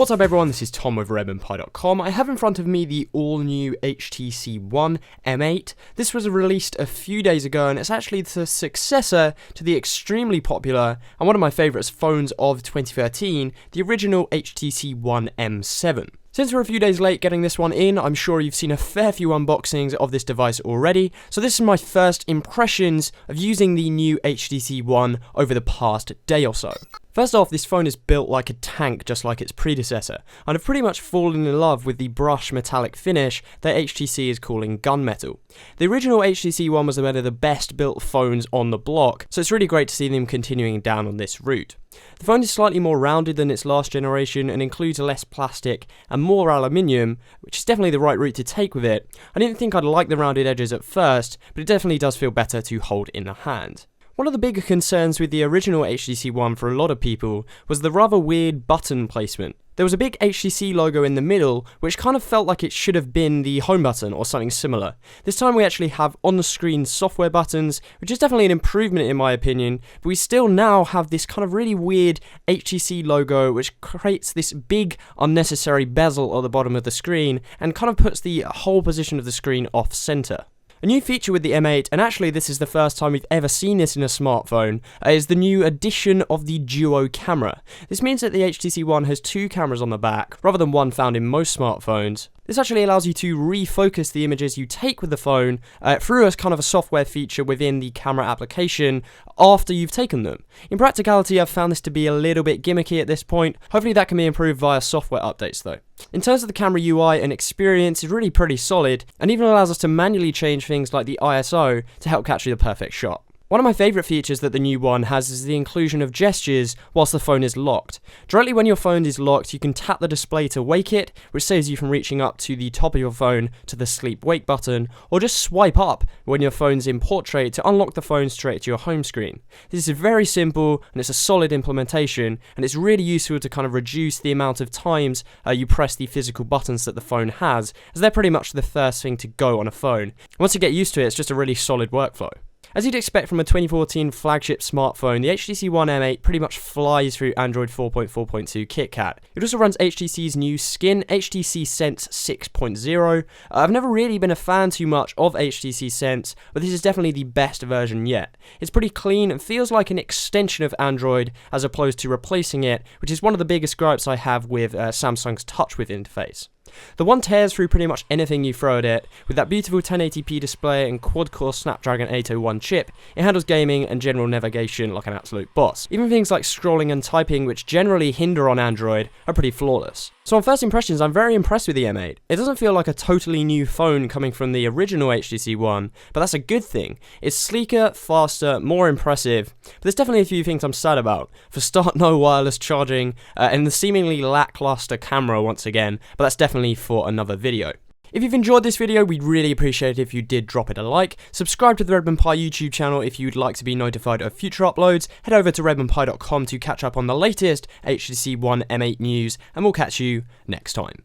What's up everyone, this is Tom with redmondpie.com. I have in front of me the all-new HTC One M8. This was released a few days ago and it's actually the successor to the extremely popular and one of my favourites phones of 2013, the original HTC One M7. Since we're a few days late getting this one in, I'm sure you've seen a fair few unboxings of this device already, so this is my first impressions of using the new HTC One over the past day or so. First off, this phone is built like a tank just like its predecessor, and I've pretty much fallen in love with the brushed metallic finish that HTC is calling gunmetal. The original HTC One was one of the best built phones on the block, so it's really great to see them continuing down on this route. The phone is slightly more rounded than its last generation and includes less plastic and more aluminium, which is definitely the right route to take with it. I didn't think I'd like the rounded edges at first, but it definitely does feel better to hold in the hand. One of the bigger concerns with the original HTC One for a lot of people was the rather weird button placement. There was a big HTC logo in the middle, which kind of felt like it should have been the home button or something similar. This time we actually have on-screen software buttons, which is definitely an improvement in my opinion, but we still now have this kind of really weird HTC logo, which creates this big unnecessary bezel at the bottom of the screen, and kind of puts the whole position of the screen off-center. A new feature with the M8, and actually this is the first time we've ever seen this in a smartphone, is the new addition of the duo camera. This means that the HTC One has two cameras on the back, rather than one found in most smartphones. This actually allows you to refocus the images you take with the phone through a kind of a software feature within the camera application after you've taken them. In practicality, I've found this to be a little bit gimmicky at this point. Hopefully that can be improved via software updates though. In terms of the camera UI and experience, it's really pretty solid, and even allows us to manually change things like the ISO to help capture the perfect shot. One of my favourite features that the new one has is the inclusion of gestures whilst the phone is locked. Directly when your phone is locked, you can tap the display to wake it, which saves you from reaching up to the top of your phone to the sleep wake button, or just swipe up when your phone's in portrait to unlock the phone straight to your home screen. This is very simple and it's a solid implementation, and it's really useful to kind of reduce the amount of times you press the physical buttons that the phone has, as they're pretty much the first thing to go on a phone. Once you get used to it, it's just a really solid workflow. As you'd expect from a 2014 flagship smartphone, the HTC One M8 pretty much flies through Android 4.4.2 KitKat. It also runs HTC's new skin, HTC Sense 6.0. I've never really been a fan too much of HTC Sense, but this is definitely the best version yet. It's pretty clean and feels like an extension of Android as opposed to replacing it, which is one of the biggest gripes I have with Samsung's TouchWiz interface. The One tears through pretty much anything you throw at it. With that beautiful 1080p display and quad-core Snapdragon 801 chip, it handles gaming and general navigation like an absolute boss. Even things like scrolling and typing, which generally hinder on Android, are pretty flawless. So on first impressions, I'm very impressed with the M8. It doesn't feel like a totally new phone coming from the original HTC One, but that's a good thing. It's sleeker, faster, more impressive, but there's definitely a few things I'm sad about. For start, no wireless charging, and the seemingly lackluster camera once again, but that's definitely for another video. If you've enjoyed this video, we'd really appreciate it if you did drop it a like. Subscribe to the Redmond Pie YouTube channel if you'd like to be notified of future uploads. Head over to redmondpie.com to catch up on the latest HTC One M8 news, and we'll catch you next time.